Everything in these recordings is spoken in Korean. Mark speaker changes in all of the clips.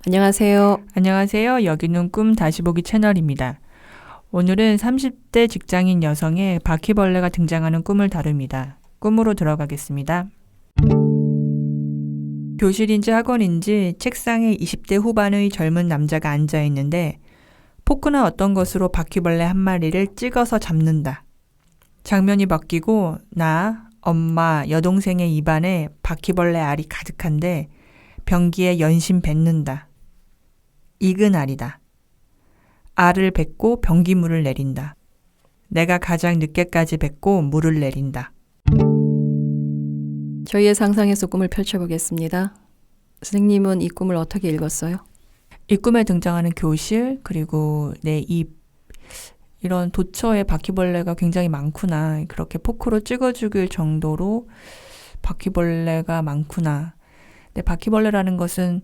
Speaker 1: 안녕하세요.
Speaker 2: 안녕하세요. 여기는 꿈 다시 보기 채널입니다. 오늘은 30대 직장인 여성의 바퀴벌레가 등장하는 꿈을 다룹니다. 꿈으로 들어가겠습니다. 교실인지 학원인지 책상에 20대 후반의 젊은 남자가 앉아 있는데 포크나 어떤 것으로 바퀴벌레 한 마리를 찍어서 잡는다. 장면이 바뀌고 나, 엄마, 여동생의 입안에 바퀴벌레 알이 가득한데 변기에 연신 뱉는다. 익은 알이다. 알을 뱉고 변기물을 내린다. 내가 가장 늦게까지 뱉고 물을 내린다.
Speaker 1: 저희의 상상에서 꿈을 펼쳐보겠습니다. 선생님은 이 꿈을 어떻게 읽었어요?
Speaker 2: 이 꿈에 등장하는 교실, 그리고 내 입, 이런 도처에 바퀴벌레가 굉장히 많구나. 그렇게 포크로 찍어 죽일 정도로 바퀴벌레가 많구나. 근데 바퀴벌레라는 것은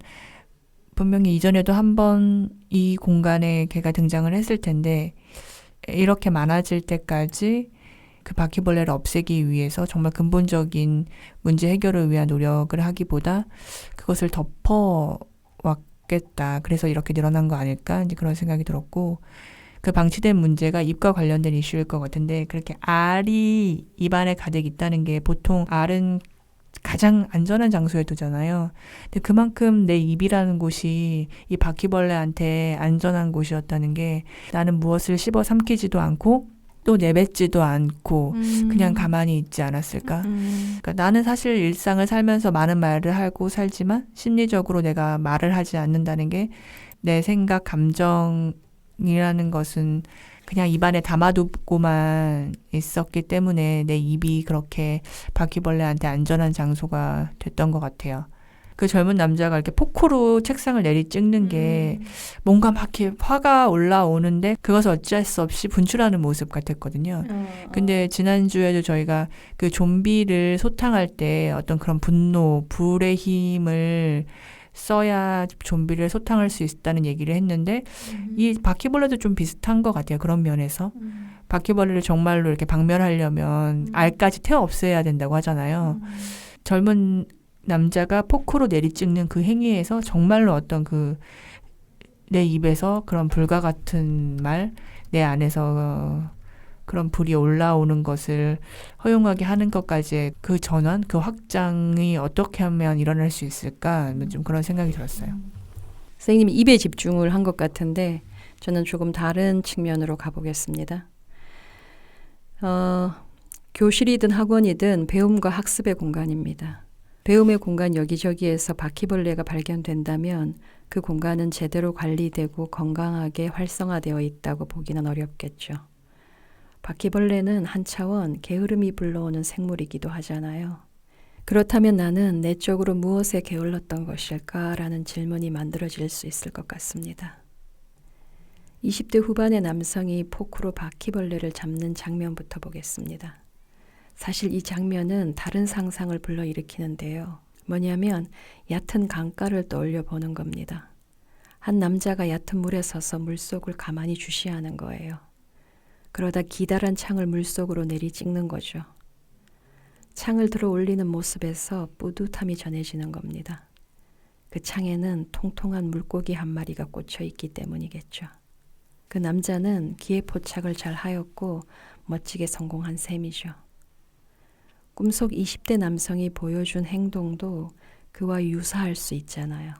Speaker 2: 분명히 이전에도 한 번 이 공간에 걔가 등장을 했을 텐데 이렇게 많아질 때까지 그 바퀴벌레를 없애기 위해서 정말 근본적인 문제 해결을 위한 노력을 하기보다 그것을 덮어왔겠다. 그래서 이렇게 늘어난 거 아닐까? 이제 그런 생각이 들었고, 그 방치된 문제가 입과 관련된 이슈일 것 같은데, 그렇게 알이 입안에 가득 있다는 게, 보통 알은 가장 안전한 장소에 두잖아요. 근데 그만큼 내 입이라는 곳이 이 바퀴벌레한테 안전한 곳이었다는 게, 나는 무엇을 씹어 삼키지도 않고 또 내뱉지도 않고 그냥 가만히 있지 않았을까? 그러니까 나는 사실 일상을 살면서 많은 말을 하고 살지만 심리적으로 내가 말을 하지 않는다는 게, 내 생각, 감정이라는 것은 그냥 입안에 담아두고만 있었기 때문에 내 입이 그렇게 바퀴벌레한테 안전한 장소가 됐던 것 같아요. 그 젊은 남자가 이렇게 포크로 책상을 내리찍는 게 뭔가 막 이렇게 화가 올라오는데 그것을 어찌할 수 없이 분출하는 모습 같았거든요. 근데 지난주에도 저희가 그 좀비를 소탕할 때 어떤 그런 분노, 불의 힘을 써야 좀비를 소탕할 수 있다는 얘기를 했는데, 이 바퀴벌레도 좀 비슷한 것 같아요. 그런 면에서. 바퀴벌레를 정말로 이렇게 박멸하려면 알까지 태워 없애야 된다고 하잖아요. 젊은 남자가 포크로 내리찍는 그 행위에서 정말로 어떤 내 입에서 그런 불과 같은 말, 내 안에서 그런 불이 올라오는 것을 허용하게 하는 것까지의 그 전환, 그 확장이 어떻게 하면 일어날 수 있을까? 좀 그런 생각이 들었어요.
Speaker 1: 선생님이 입에 집중을 한 것 같은데 저는 조금 다른 측면으로 가보겠습니다. 교실이든 학원이든 배움과 학습의 공간입니다. 배움의 공간 여기저기에서 바퀴벌레가 발견된다면 그 공간은 제대로 관리되고 건강하게 활성화되어 있다고 보기는 어렵겠죠. 바퀴벌레는 한 차원 게으름이 불러오는 생물이기도 하잖아요. 그렇다면 나는 내적으로 무엇에 게을렀던 것일까라는 질문이 만들어질 수 있을 것 같습니다. 20대 후반의 남성이 포크로 바퀴벌레를 잡는 장면부터 보겠습니다. 사실 이 장면은 다른 상상을 불러일으키는데요. 뭐냐면 얕은 강가를 떠올려 보는 겁니다. 한 남자가 얕은 물에 서서 물속을 가만히 주시하는 거예요. 그러다 기다란 창을 물속으로 내리찍는 거죠. 창을 들어 올리는 모습에서 뿌듯함이 전해지는 겁니다. 그 창에는 통통한 물고기 한 마리가 꽂혀 있기 때문이겠죠. 그 남자는 기회 포착을 잘 하였고 멋지게 성공한 셈이죠. 꿈속 20대 남성이 보여준 행동도 그와 유사할 수 있잖아요.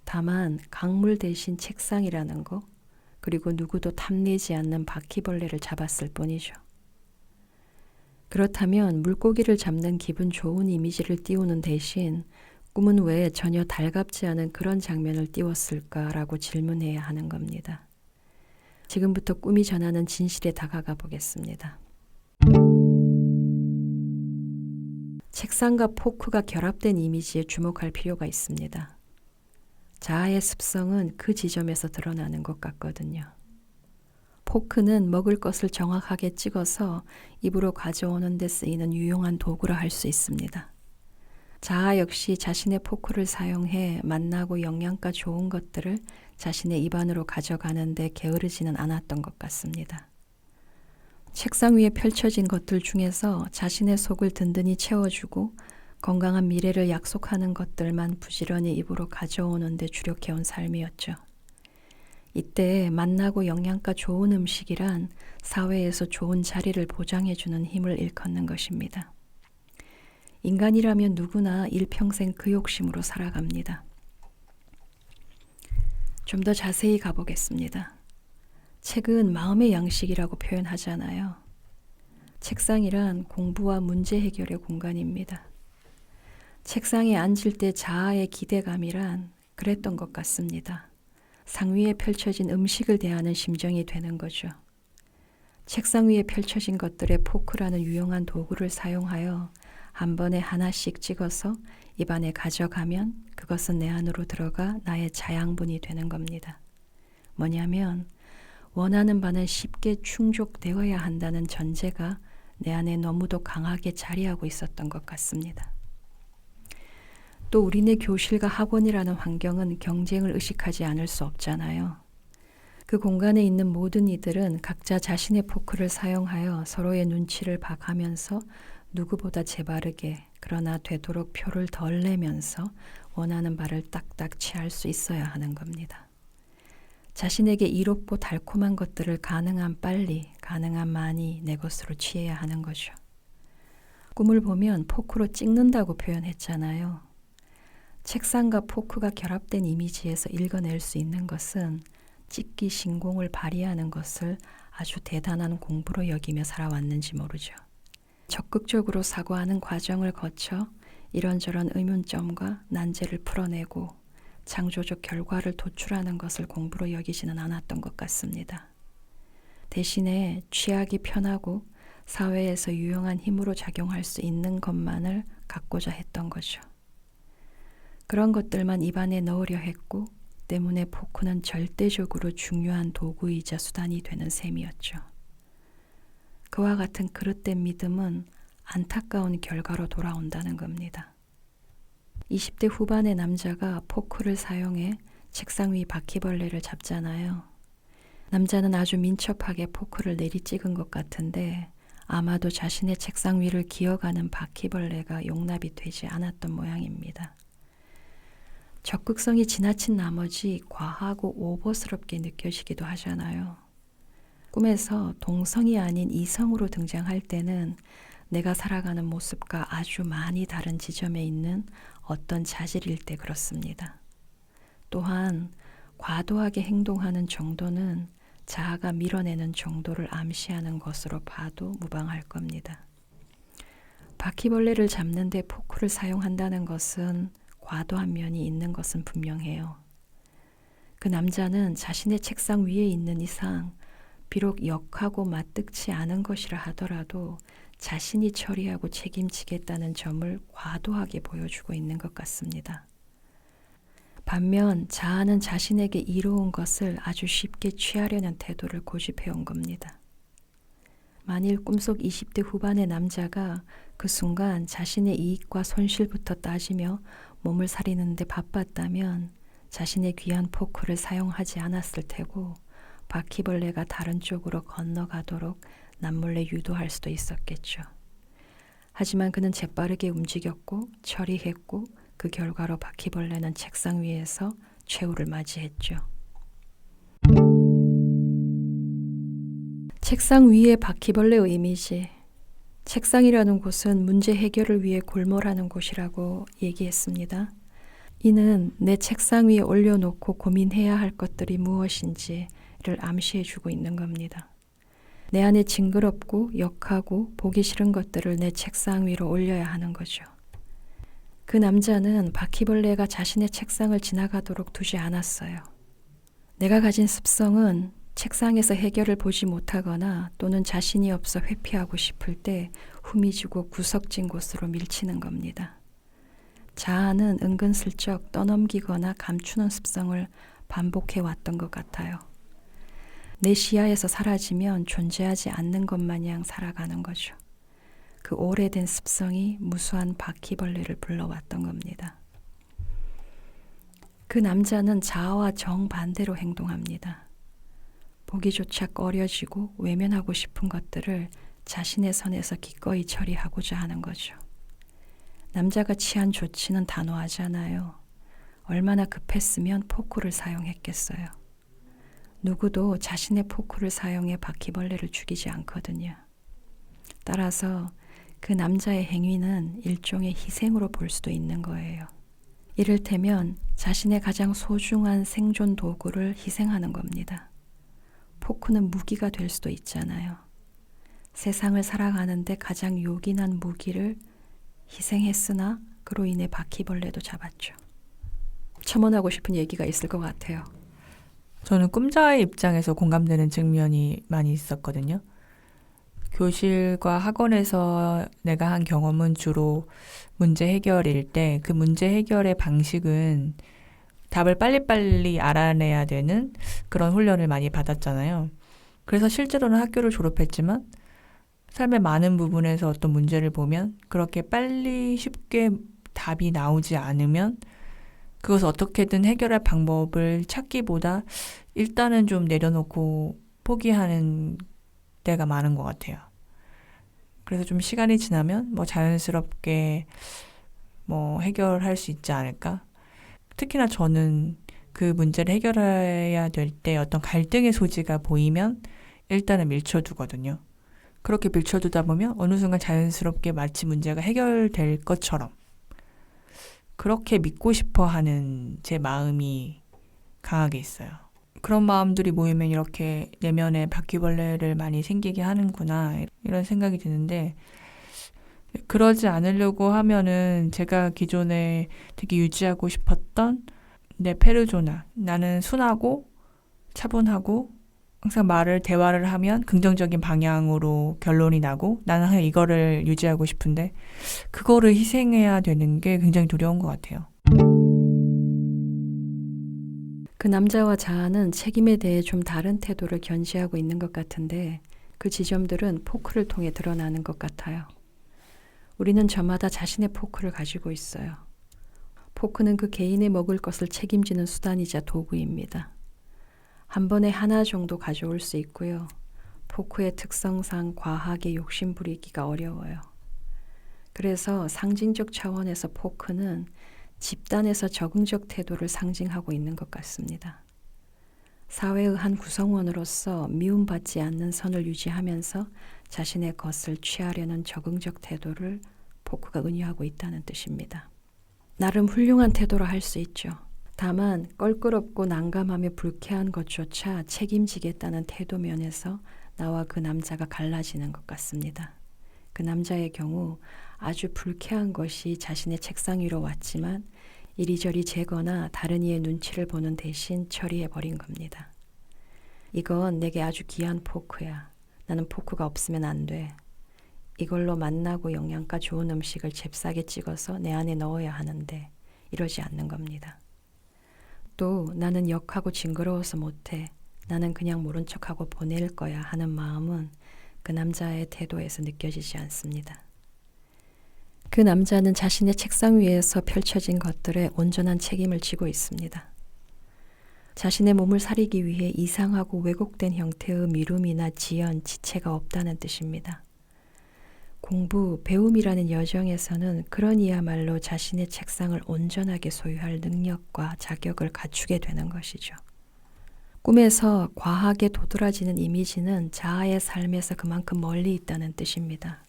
Speaker 1: 다만 강물 대신 책상이라는 거, 그리고 누구도 탐내지 않는 바퀴벌레를 잡았을 뿐이죠. 그렇다면 물고기를 잡는 기분 좋은 이미지를 띄우는 대신 꿈은 왜 전혀 달갑지 않은 그런 장면을 띄웠을까라고 질문해야 하는 겁니다. 지금부터 꿈이 전하는 진실에 다가가 보겠습니다. 책상과 포크가 결합된 이미지에 주목할 필요가 있습니다. 자아의 습성은 그 지점에서 드러나는 것 같거든요. 포크는 먹을 것을 정확하게 찍어서 입으로 가져오는 데 쓰이는 유용한 도구라 할 수 있습니다. 자아 역시 자신의 포크를 사용해 맛나고 영양가 좋은 것들을 자신의 입 안으로 가져가는 데 게으르지는 않았던 것 같습니다. 책상 위에 펼쳐진 것들 중에서 자신의 속을 든든히 채워주고 건강한 미래를 약속하는 것들만 부지런히 입으로 가져오는 데 주력해온 삶이었죠. 이때 만나고 영양가 좋은 음식이란 사회에서 좋은 자리를 보장해주는 힘을 일컫는 것입니다. 인간이라면 누구나 일평생 그 욕심으로 살아갑니다. 좀 더 자세히 가보겠습니다. 책은 마음의 양식이라고 표현하잖아요. 책상이란 공부와 문제 해결의 공간입니다. 책상에 앉을 때 자아의 기대감이란 그랬던 것 같습니다. 상위에 펼쳐진 음식을 대하는 심정이 되는 거죠. 책상 위에 펼쳐진 것들에 포크라는 유용한 도구를 사용하여 한 번에 하나씩 찍어서 입안에 가져가면 그것은 내 안으로 들어가 나의 자양분이 되는 겁니다. 뭐냐면 원하는 바는 쉽게 충족되어야 한다는 전제가 내 안에 너무도 강하게 자리하고 있었던 것 같습니다. 또 우리네 교실과 학원이라는 환경은 경쟁을 의식하지 않을 수 없잖아요. 그 공간에 있는 모든 이들은 각자 자신의 포크를 사용하여 서로의 눈치를 봐가면서 누구보다 재바르게 그러나 되도록 표를 덜 내면서 원하는 바를 딱딱 취할 수 있어야 하는 겁니다. 자신에게 이롭고 달콤한 것들을 가능한 빨리, 가능한 많이 내 것으로 취해야 하는 거죠. 꿈을 보면 포크로 찍는다고 표현했잖아요. 책상과 포크가 결합된 이미지에서 읽어낼 수 있는 것은 찍기 신공을 발휘하는 것을 아주 대단한 공부로 여기며 살아왔는지 모르죠. 적극적으로 사고하는 과정을 거쳐 이런저런 의문점과 난제를 풀어내고 창조적 결과를 도출하는 것을 공부로 여기지는 않았던 것 같습니다. 대신에 취하기 편하고 사회에서 유용한 힘으로 작용할 수 있는 것만을 갖고자 했던 거죠. 그런 것들만 입안에 넣으려 했고 때문에 포크는 절대적으로 중요한 도구이자 수단이 되는 셈이었죠. 그와 같은 그릇된 믿음은 안타까운 결과로 돌아온다는 겁니다. 20대 후반의 남자가 포크를 사용해 책상 위 바퀴벌레를 잡잖아요. 남자는 아주 민첩하게 포크를 내리찍은 것 같은데 아마도 자신의 책상 위를 기어가는 바퀴벌레가 용납이 되지 않았던 모양입니다. 적극성이 지나친 나머지 과하고 오버스럽게 느껴지기도 하잖아요. 꿈에서 동성이 아닌 이성으로 등장할 때는 내가 살아가는 모습과 아주 많이 다른 지점에 있는 어떤 자질일 때 그렇습니다. 또한 과도하게 행동하는 정도는 자아가 밀어내는 정도를 암시하는 것으로 봐도 무방할 겁니다. 바퀴벌레를 잡는 데 포크를 사용한다는 것은 과도한 면이 있는 것은 분명해요. 그 남자는 자신의 책상 위에 있는 이상 비록 역하고 마뜩치 않은 것이라 하더라도 자신이 처리하고 책임지겠다는 점을 과도하게 보여주고 있는 것 같습니다. 반면 자아는 자신에게 이로운 것을 아주 쉽게 취하려는 태도를 고집해온 겁니다. 만일 꿈속 20대 후반의 남자가 그 순간 자신의 이익과 손실부터 따지며 몸을 사리는 데 바빴다면 자신의 귀한 포크를 사용하지 않았을 테고 바퀴벌레가 다른 쪽으로 건너가도록 남몰래 유도할 수도 있었겠죠. 하지만 그는 재빠르게 움직였고 처리했고 그 결과로 바퀴벌레는 책상 위에서 최후를 맞이했죠. 책상 위의 바퀴벌레의 이미지. 책상이라는 곳은 문제 해결을 위해 골몰하는 곳이라고 얘기했습니다. 이는 내 책상 위에 올려놓고 고민해야 할 것들이 무엇인지를 암시해주고 있는 겁니다. 내 안에 징그럽고 역하고 보기 싫은 것들을 내 책상 위로 올려야 하는 거죠. 그 남자는 바퀴벌레가 자신의 책상을 지나가도록 두지 않았어요. 내가 가진 습성은 책상에서 해결을 보지 못하거나 또는 자신이 없어 회피하고 싶을 때 후미지고 구석진 곳으로 밀치는 겁니다. 자아는 은근슬쩍 떠넘기거나 감추는 습성을 반복해 왔던 것 같아요. 내 시야에서 사라지면 존재하지 않는 것 마냥 살아가는 거죠. 그 오래된 습성이 무수한 바퀴벌레를 불러왔던 겁니다. 그 남자는 자아와 정반대로 행동합니다. 보기조차 꺼려지고 외면하고 싶은 것들을 자신의 선에서 기꺼이 처리하고자 하는 거죠. 남자가 취한 조치는 단호하잖아요. 얼마나 급했으면 포크를 사용했겠어요. 누구도 자신의 포크를 사용해 바퀴벌레를 죽이지 않거든요. 따라서 그 남자의 행위는 일종의 희생으로 볼 수도 있는 거예요. 이를테면 자신의 가장 소중한 생존 도구를 희생하는 겁니다. 포크는 무기가 될 수도 있잖아요. 세상을 살아가는데 가장 요긴한 무기를 희생했으나 그로 인해 바퀴벌레도 잡았죠. 첨언하고 싶은 얘기가 있을 것 같아요.
Speaker 2: 저는 꿈자의 입장에서 공감되는 측면이 많이 있었거든요. 교실과 학원에서 내가 한 경험은 주로 문제 해결일 때 그 문제 해결의 방식은 답을 빨리빨리 알아내야 되는 그런 훈련을 많이 받았잖아요. 그래서 실제로는 학교를 졸업했지만 삶의 많은 부분에서 어떤 문제를 보면 그렇게 빨리 쉽게 답이 나오지 않으면 그것을 어떻게든 해결할 방법을 찾기보다 일단은 좀 내려놓고 포기하는 때가 많은 것 같아요. 그래서 좀 시간이 지나면 뭐 자연스럽게 뭐 해결할 수 있지 않을까? 특히나 저는 그 문제를 해결해야 될 때 어떤 갈등의 소지가 보이면 일단은 밀쳐두거든요. 그렇게 밀쳐두다 보면 어느 순간 자연스럽게 마치 문제가 해결될 것처럼 그렇게 믿고 싶어 하는 제 마음이 강하게 있어요. 그런 마음들이 모이면 이렇게 내면에 바퀴벌레를 많이 생기게 하는구나 이런 생각이 드는데 그러지 않으려고 하면은 제가 기존에 되게 유지하고 싶었던 내 페르소나 나는 순하고 차분하고 항상 대화를 하면 긍정적인 방향으로 결론이 나고 나는 항상 이거를 유지하고 싶은데 그거를 희생해야 되는 게 굉장히 두려운 것 같아요.
Speaker 1: 그 남자와 자아는 책임에 대해 좀 다른 태도를 견지하고 있는 것 같은데 그 지점들은 포크를 통해 드러나는 것 같아요. 우리는 저마다 자신의 포크를 가지고 있어요. 포크는 그 개인의 먹을 것을 책임지는 수단이자 도구입니다. 한 번에 하나 정도 가져올 수 있고요. 포크의 특성상 과하게 욕심 부리기가 어려워요. 그래서 상징적 차원에서 포크는 집단에서 적응적 태도를 상징하고 있는 것 같습니다. 사회의 한 구성원으로서 미움받지 않는 선을 유지하면서 자신의 것을 취하려는 적응적 태도를 포크가 의미하고 있다는 뜻입니다. 나름 훌륭한 태도로 할 수 있죠. 다만 껄끄럽고 난감하며 불쾌한 것조차 책임지겠다는 태도 면에서 나와 그 남자가 갈라지는 것 같습니다. 그 남자의 경우 아주 불쾌한 것이 자신의 책상 위로 왔지만 이리저리 재거나 다른 이의 눈치를 보는 대신 처리해버린 겁니다. 이건 내게 아주 귀한 포크야. 나는 포크가 없으면 안 돼. 이걸로 맛나고 영양가 좋은 음식을 잽싸게 찍어서 내 안에 넣어야 하는데 이러지 않는 겁니다. 또 나는 역하고 징그러워서 못해. 나는 그냥 모른 척하고 보낼 거야 하는 마음은 그 남자의 태도에서 느껴지지 않습니다. 그 남자는 자신의 책상 위에서 펼쳐진 것들에 온전한 책임을 지고 있습니다. 자신의 몸을 사리기 위해 이상하고 왜곡된 형태의 미움이나 지연, 지체가 없다는 뜻입니다. 공부, 배움이라는 여정에서는 그러니야말로 자신의 책상을 온전하게 소유할 능력과 자격을 갖추게 되는 것이죠. 꿈에서 과하게 도드라지는 이미지는 자아의 삶에서 그만큼 멀리 있다는 뜻입니다.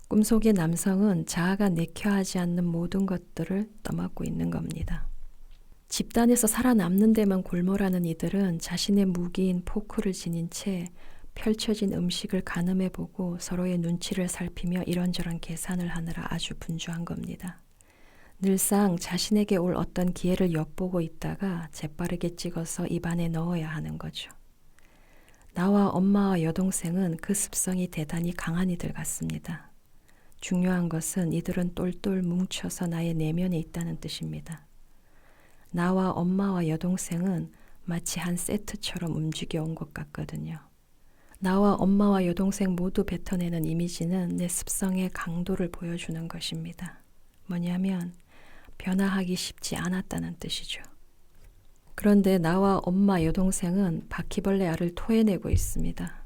Speaker 1: 꿈속의 남성은 자아가 내켜하지 않는 모든 것들을 떠맡고 있는 겁니다. 집단에서 살아남는 데만 골몰하는 이들은 자신의 무기인 포크를 지닌 채 펼쳐진 음식을 가늠해보고 서로의 눈치를 살피며 이런저런 계산을 하느라 아주 분주한 겁니다. 늘상 자신에게 올 어떤 기회를 엿보고 있다가 재빠르게 찍어서 입안에 넣어야 하는 거죠. 나와 엄마와 여동생은 그 습성이 대단히 강한 이들 같습니다. 중요한 것은 이들은 똘똘 뭉쳐서 나의 내면에 있다는 뜻입니다. 나와 엄마와 여동생은 마치 한 세트처럼 움직여 온 것 같거든요. 나와 엄마와 여동생 모두 뱉어내는 이미지는 내 습성의 강도를 보여주는 것입니다. 뭐냐면 변화하기 쉽지 않았다는 뜻이죠. 그런데 나와 엄마 여동생은 바퀴벌레 알을 토해내고 있습니다.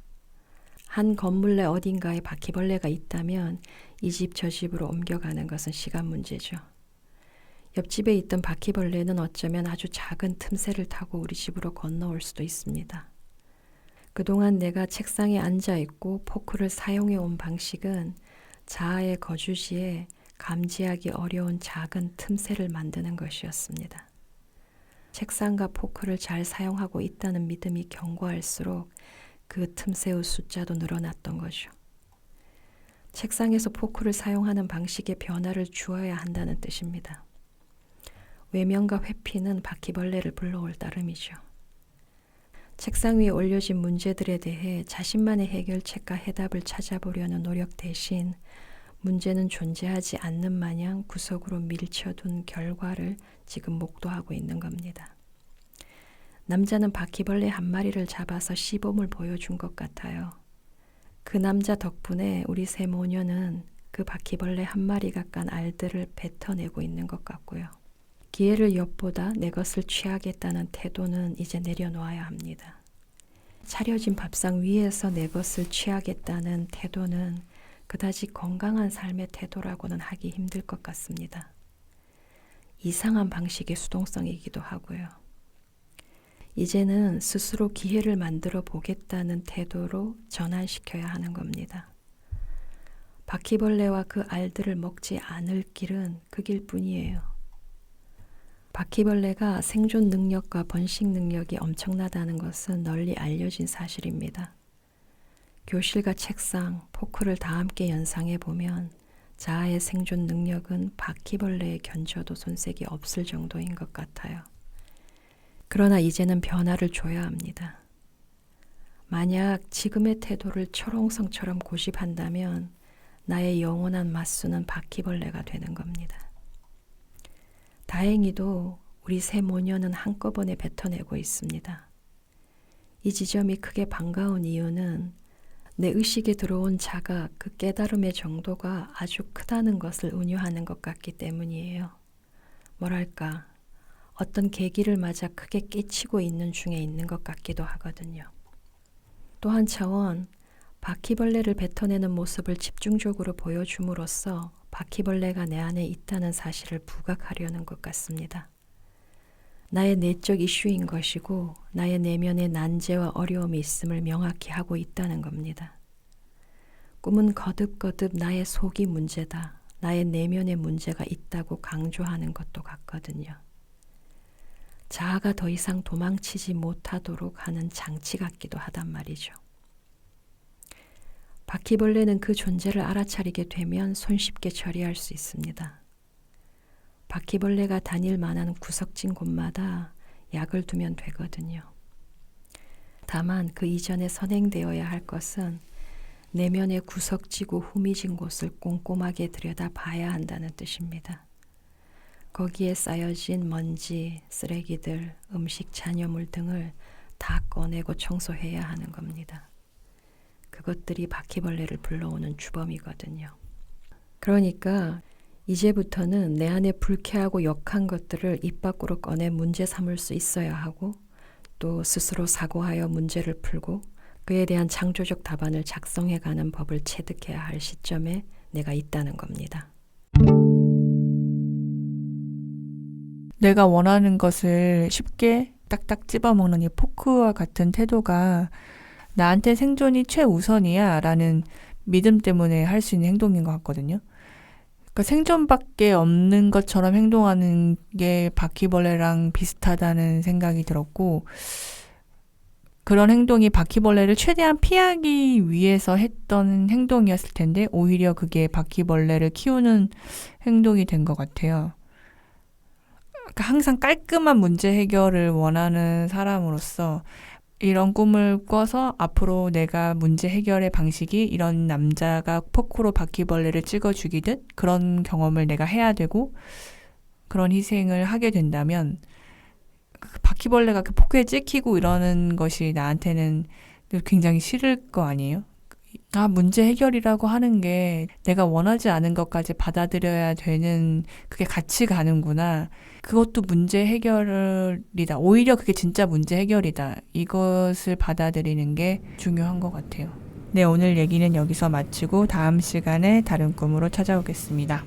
Speaker 1: 한 건물 내 어딘가에 바퀴벌레가 있다면 이 집 저 집으로 옮겨가는 것은 시간 문제죠. 옆집에 있던 바퀴벌레는 어쩌면 아주 작은 틈새를 타고 우리 집으로 건너올 수도 있습니다. 그동안 내가 책상에 앉아 있고 포크를 사용해 온 방식은 자아의 거주지에 감지하기 어려운 작은 틈새를 만드는 것이었습니다. 책상과 포크를 잘 사용하고 있다는 믿음이 견고할수록 그 틈새의 숫자도 늘어났던 거죠. 책상에서 포크를 사용하는 방식에 변화를 주어야 한다는 뜻입니다. 외면과 회피는 바퀴벌레를 불러올 따름이죠. 책상 위에 올려진 문제들에 대해 자신만의 해결책과 해답을 찾아보려는 노력 대신 문제는 존재하지 않는 마냥 구석으로 밀쳐둔 결과를 지금 목도하고 있는 겁니다. 남자는 바퀴벌레 한 마리를 잡아서 시범을 보여준 것 같아요. 그 남자 덕분에 우리 세 모녀는 그 바퀴벌레 한 마리가 깐 알들을 뱉어내고 있는 것 같고요. 기회를 엿보다 내 것을 취하겠다는 태도는 이제 내려놓아야 합니다. 차려진 밥상 위에서 내 것을 취하겠다는 태도는 그다지 건강한 삶의 태도라고는 하기 힘들 것 같습니다. 이상한 방식의 수동성이기도 하고요. 이제는 스스로 기회를 만들어 보겠다는 태도로 전환시켜야 하는 겁니다. 바퀴벌레와 그 알들을 먹지 않을 길은 그 길뿐이에요. 바퀴벌레가 생존 능력과 번식 능력이 엄청나다는 것은 널리 알려진 사실입니다. 교실과 책상, 포크를 다 함께 연상해 보면 자아의 생존 능력은 바퀴벌레에 견져도 손색이 없을 정도인 것 같아요. 그러나 이제는 변화를 줘야 합니다. 만약 지금의 태도를 철옹성처럼 고집한다면 나의 영원한 맞수는 바퀴벌레가 되는 겁니다. 다행히도 우리 세 모녀는 한꺼번에 뱉어내고 있습니다. 이 지점이 크게 반가운 이유는 내 의식에 들어온 자각, 그 깨달음의 정도가 아주 크다는 것을 은유하는 것 같기 때문이에요. 뭐랄까, 어떤 계기를 맞아 크게 끼치고 있는 중에 있는 것 같기도 하거든요. 또 한 차원, 바퀴벌레를 뱉어내는 모습을 집중적으로 보여줌으로써 바퀴벌레가 내 안에 있다는 사실을 부각하려는 것 같습니다. 나의 내적 이슈인 것이고 나의 내면에 난제와 어려움이 있음을 명확히 하고 있다는 겁니다. 꿈은 거듭거듭 나의 속이 문제다, 나의 내면에 문제가 있다고 강조하는 것도 같거든요. 자아가 더 이상 도망치지 못하도록 하는 장치 같기도 하단 말이죠. 바퀴벌레는 그 존재를 알아차리게 되면 손쉽게 처리할 수 있습니다. 바퀴벌레가 다닐 만한 구석진 곳마다 약을 두면 되거든요. 다만 그 이전에 선행되어야 할 것은 내면의 구석지고 후미진 곳을 꼼꼼하게 들여다봐야 한다는 뜻입니다. 거기에 쌓여진 먼지, 쓰레기들, 음식 잔여물 등을 다 꺼내고 청소해야 하는 겁니다. 그것들이 바퀴벌레를 불러오는 주범이거든요. 그러니까 이제부터는 내 안에 불쾌하고 역한 것들을 입 밖으로 꺼내 문제 삼을 수 있어야 하고 또 스스로 사고하여 문제를 풀고 그에 대한 창조적 답안을 작성해가는 법을 체득해야 할 시점에 내가 있다는 겁니다.
Speaker 2: 내가 원하는 것을 쉽게 딱딱 찝어먹는 이 포크와 같은 태도가 나한테 생존이 최우선이야 라는 믿음 때문에 할 수 있는 행동인 것 같거든요. 그러니까 생존밖에 없는 것처럼 행동하는 게 바퀴벌레랑 비슷하다는 생각이 들었고, 그런 행동이 바퀴벌레를 최대한 피하기 위해서 했던 행동이었을 텐데 오히려 그게 바퀴벌레를 키우는 행동이 된 것 같아요. 그러니까 항상 깔끔한 문제 해결을 원하는 사람으로서 이런 꿈을 꿔서 앞으로 내가 문제 해결의 방식이 이런 남자가 포크로 바퀴벌레를 찍어 죽이듯 그런 경험을 내가 해야 되고 그런 희생을 하게 된다면 그 바퀴벌레가 그 포크에 찍히고 이러는 것이 나한테는 굉장히 싫을 거 아니에요? 문제 해결이라고 하는 게 내가 원하지 않은 것까지 받아들여야 되는 그게 같이 가는구나. 그것도 문제 해결이다. 오히려 그게 진짜 문제 해결이다. 이것을 받아들이는 게 중요한 것 같아요. 네, 오늘 얘기는 여기서 마치고 다음 시간에 다른 꿈으로 찾아오겠습니다.